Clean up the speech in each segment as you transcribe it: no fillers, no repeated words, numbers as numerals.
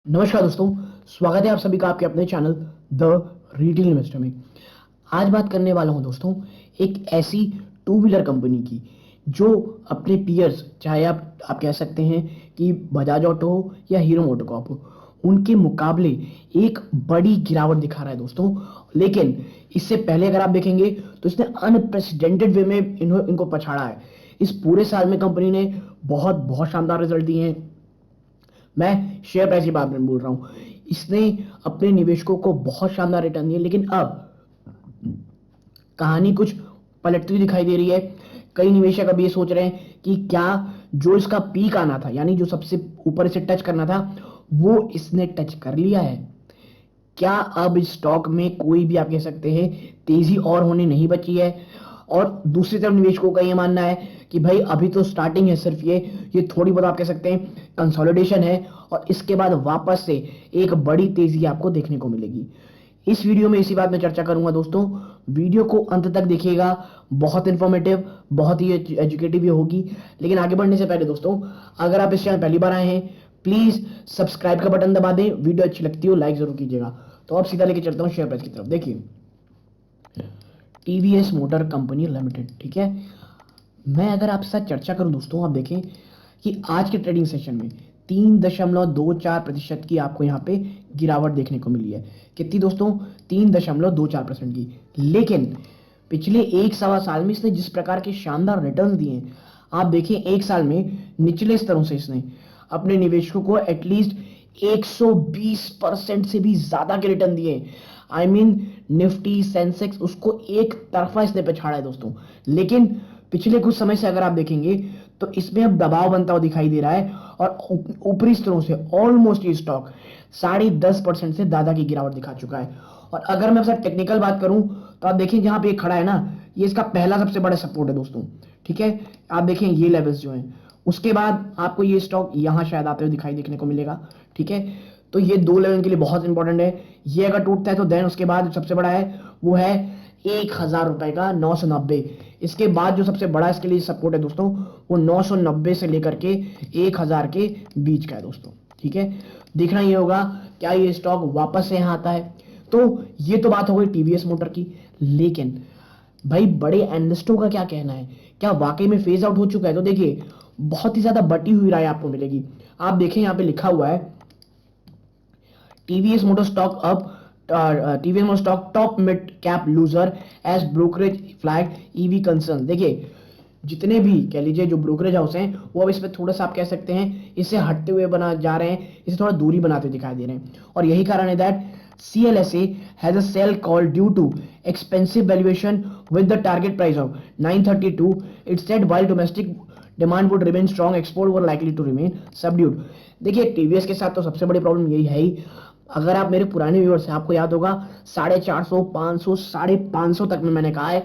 नमस्कार दोस्तों, स्वागत है आप सभी का आपके अपने चैनल द रिटेल इन्वेस्टर में। आज बात करने वाला हूं दोस्तों एक ऐसी टू व्हीलर कंपनी की जो अपने पीयर्स, चाहे आप कह सकते हैं कि बजाज ऑटो हो या हीरो मोटोकॉर्प हो, उनके मुकाबले एक बड़ी गिरावट दिखा रहा है दोस्तों। लेकिन इससे पहले अगर आप देखेंगे तो इसने अनप्रेसिडेंटेड वे में इनको पछाड़ा है। इस पूरे साल में कंपनी ने बहुत बहुत शानदार रिजल्ट दिए हैं। मैं शेयर प्राइस की बात में बोल रहा हूं। इसने अपने निवेशकों को बहुत शानदार रिटर्न दिए, लेकिन अब कहानी कुछ पलटती हुई दिखाई दे रही है। कई निवेशक अब ये सोच रहे हैं कि क्या जो इसका पीक आना था, यानी जो सबसे ऊपर इसे टच करना था, वो इसने टच कर लिया है। क्या अब इस स्टॉक में कोई भी आप कह सकते हैं तेजी और होने नहीं बची है। और दूसरी तरफ निवेशकों का ये मानना है कि भाई अभी तो स्टार्टिंग है, सिर्फ ये थोड़ी बहुत आप कह सकते हैं कंसोलिडेशन है, और इसके बाद वापस से एक बड़ी तेजी आपको देखने को मिलेगी। इस वीडियो में इसी बात में चर्चा करूंगा दोस्तों। वीडियो को अंत तक देखिएगा, बहुत इंफॉर्मेटिव, बहुत ही एजुकेटिव ये होगी। लेकिन आगे बढ़ने से पहले दोस्तों, अगर आप इस चैनल पहली बार आए हैं, प्लीज सब्सक्राइब का बटन दबा दें। वीडियो अच्छी लगती हो लाइक जरूर कीजिएगा। तो अब सीधा लेके चलता हूं शेयर प्राइस की तरफ। देखिए, टीवीएस मोटर कंपनी लिमिटेड, ठीक है। मैं अगर आपके साथ चर्चा करूं दोस्तों, आप देखें कि आज के ट्रेडिंग सेशन में 3.24% की आपको यहाँ पे गिरावट देखने को मिली है। कितनी दोस्तों? 3.24% की। लेकिन पिछले एक सवा साल में इसने जिस प्रकार के शानदार रिटर्न दिए हैं, आप देखें एक साल में निचले स्तरों से इसने अपने निवेशकों को एटलीस्ट 120% से भी ज्यादा के रिटर्न दिए। आई मीन निफ्टी सेंसेक्स उसको एक तरफा इसने पछाड़ा है दोस्तों। लेकिन पिछले कुछ समय से अगर आप देखेंगे तो इसमें अब दबाव बनता हुआ दिखाई दे रहा है, और ऊपरी स्तरों से ऑलमोस्ट ये स्टॉक 10.5% से ज्यादा की गिरावट दिखा चुका है। और अगर मैं आपसे टेक्निकल बात करूं तो आप देखें जहां पे ये खड़ा है ना, ये इसका पहला सबसे बड़ा सपोर्ट है दोस्तों, ठीक है। आप देखें ये लेवल्स जो हैं, उसके बाद आपको ये स्टॉक यहां शायद आते हुए दिखाई देखने को मिलेगा, ठीक है। तो ये दो लेवल के लिए बहुत इंपॉर्टेंट है। ये अगर टूटता है तो देन उसके बाद जो सबसे बड़ा है वो है 1,000 रुपए का 990। इसके बाद जो सबसे बड़ा इसके लिए सपोर्ट है दोस्तों, वो 990 से लेकर के 1,000 के बीच का है दोस्तों, ठीक है। देखना ये होगा क्या ये स्टॉक वापस से यहाँ आता है। तो ये तो बात हो गई टीवीएस मोटर की। लेकिन भाई बड़े एनालिस्टों का क्या कहना है, क्या वाकई में फेज आउट हो चुका है? तो देखिए, बहुत ही ज्यादा बटी हुई राय आपको मिलेगी। आप देखें यहाँ पे लिखा हुआ है टीवीएस मोटर स्टॉक अब TVS motor stock top mid cap loser as brokerage flag EV concern. देखिए, जितने भी कह लीजिए जो ब्रोकरेज हाउस हैं, वो अब इस पे थोड़ा सा आप कह सकते हैं इससे हटते हुए बना जा रहे हैं, इसे थोड़ा दूरी बनाते हुए दिखाई दे रहे हैं। और यही कारण है that CLSA has a sell call due to expensive valuation with the target price of 932. It said while domestic demand would remain strong, export were likely to remain subdued. देखिए, टीवीएस के साथ तो सबसे बड़ी प्रॉब्लम यही है ही। अगर आप मेरे पुराने व्यूअर्स हैं, आपको याद होगा 450, 500, 550 तक में मैंने कहा है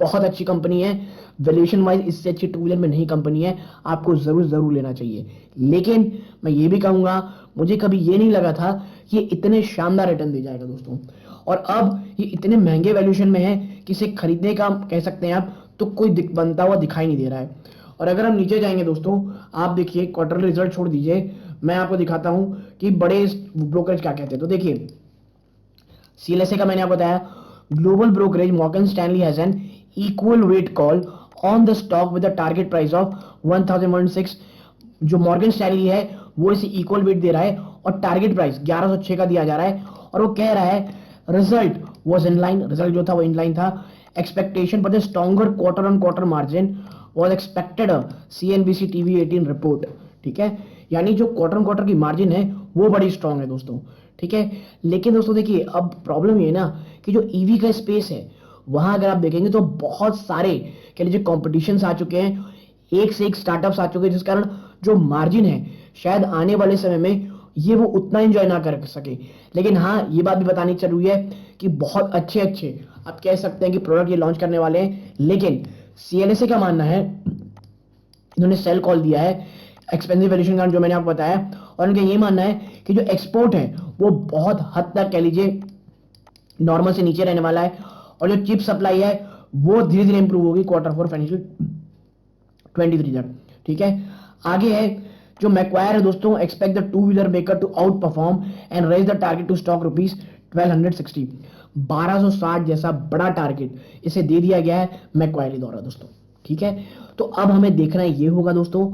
बहुत अच्छी कंपनी है। वैल्यूएशन वाइज इससे अच्छी टू व्हीलर में नहीं कंपनी है, आपको जरूर जरूर लेना चाहिए। लेकिन मैं ये भी कहूंगा, मुझे कभी ये नहीं लगा था कि ये इतने शानदार रिटर्न दे जाएगा दोस्तों। और अब ये इतने महंगे वैल्यूएशन में है कि इसे खरीदने का कह सकते हैं आप तो कोई बनता हुआ दिखाई नहीं दे रहा है। और अगर हम नीचे जाएंगे दोस्तों, आप देखिए क्वार्टरली रिजल्ट छोड़ दीजिए, मैं आपको दिखाता हूं कि बड़े ब्रोकरेज क्या कहते हैं। तो देखिए, CLSA का मैंने आपको बताया, global brokerage Morgan Stanley has an equal weight call on the stock with the target price of 1016। जो मॉर्गन स्टैनली है वो इसे इक्वल वेट दे रहा है, और टारगेट प्राइस 1106 का दिया जा रहा है। और वो कह रहा है result was in line, result जो था वो इन लाइन था expectation, but the stronger quarter on quarter margin was expected, CNBC TV 18 report, ठीक है। यानी जो क्वार्टर ऑन क्वार्टर की मार्जिन है वो बड़ी स्ट्रांग है दोस्तों, ठीक है। लेकिन दोस्तों देखिए, अब प्रॉब्लम ये ना कि जो ईवी का स्पेस है वहां अगर आप देखेंगे तो बहुत सारे कह लीजिए कॉम्पिटिशन आ चुके हैं, एक से एक स्टार्टअप्स आ चुके हैं, जिस कारण जो मार्जिन है शायद आने वाले समय में ये वो उतना एंजॉय ना कर सके। लेकिन हाँ, ये बात भी बतानी जरूरी है कि बहुत अच्छे अच्छे आप कह सकते हैं कि प्रोडक्ट ये लॉन्च करने वाले हैं। लेकिन CLSA का मानना है, इन्होंने सेल कॉल दिया है एक्सपेंसिव वैल्यूएशन का जो मैंने आपको बताया, और उनका ये मानना है कि जो एक्सपोर्ट है वो बहुत हद तक कह लीजिए नॉर्मल से नीचे रहने वाला है, और जो चिप सप्लाई है वो धीरे धीरे इंप्रूव होगी क्वार्टर 4 फाइनेंशियल 23 तक, ठीक है। आगे है जो मैक्वायर है दोस्तों, expect the two wheeler maker to outperform and raise the target to stock rupees 1260, 1260 जैसा बड़ा टारगेट इसे दे दिया गया है मैक्वायर द्वारा दोस्तों। ठीक है, तो अब हमें देखना ये होगा दोस्तों,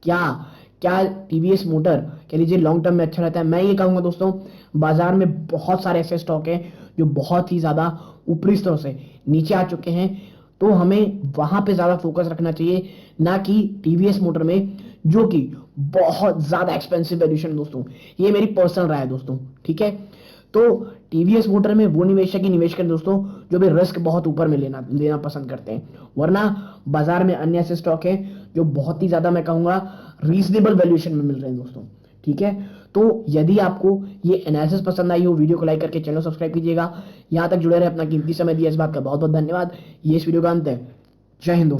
क्या क्या टीवीएस मोटर कह लीजिए लॉन्ग टर्म में अच्छा रहता है। मैं ये कहूंगा दोस्तों, बाजार में बहुत सारे ऐसे स्टॉक हैं जो बहुत ही ज्यादा ऊपरी स्तर से नीचे आ चुके हैं, तो हमें वहां पे ज्यादा फोकस रखना चाहिए, ना कि टीवीएस मोटर में, जो कि बहुत ज्यादा एक्सपेंसिव वैल्यूएशन दोस्तों। ये मेरी पर्सनल राय है दोस्तों। ठीक है, तो टीवीएस मोटर में वो निवेशक ही निवेश करें दोस्तों जो भी रिस्क बहुत ऊपर में लेना लेना पसंद करते हैं, वरना बाजार में अन्य ऐसे स्टॉक हैं जो बहुत ही ज्यादा मैं कहूंगा रीजनेबल वैल्यूएशन में मिल रहे हैं दोस्तों। ठीक है, तो यदि आपको ये एनालिसिस पसंद आई हो, वीडियो को लाइक करके चैनल सब्सक्राइब कीजिएगा। यहां तक जुड़े रहे, अपना कीमती समय दिया, इस बात का बहुत बहुत धन्यवाद। ये इस वीडियो का अंत है। जय हिंद दोस्तों।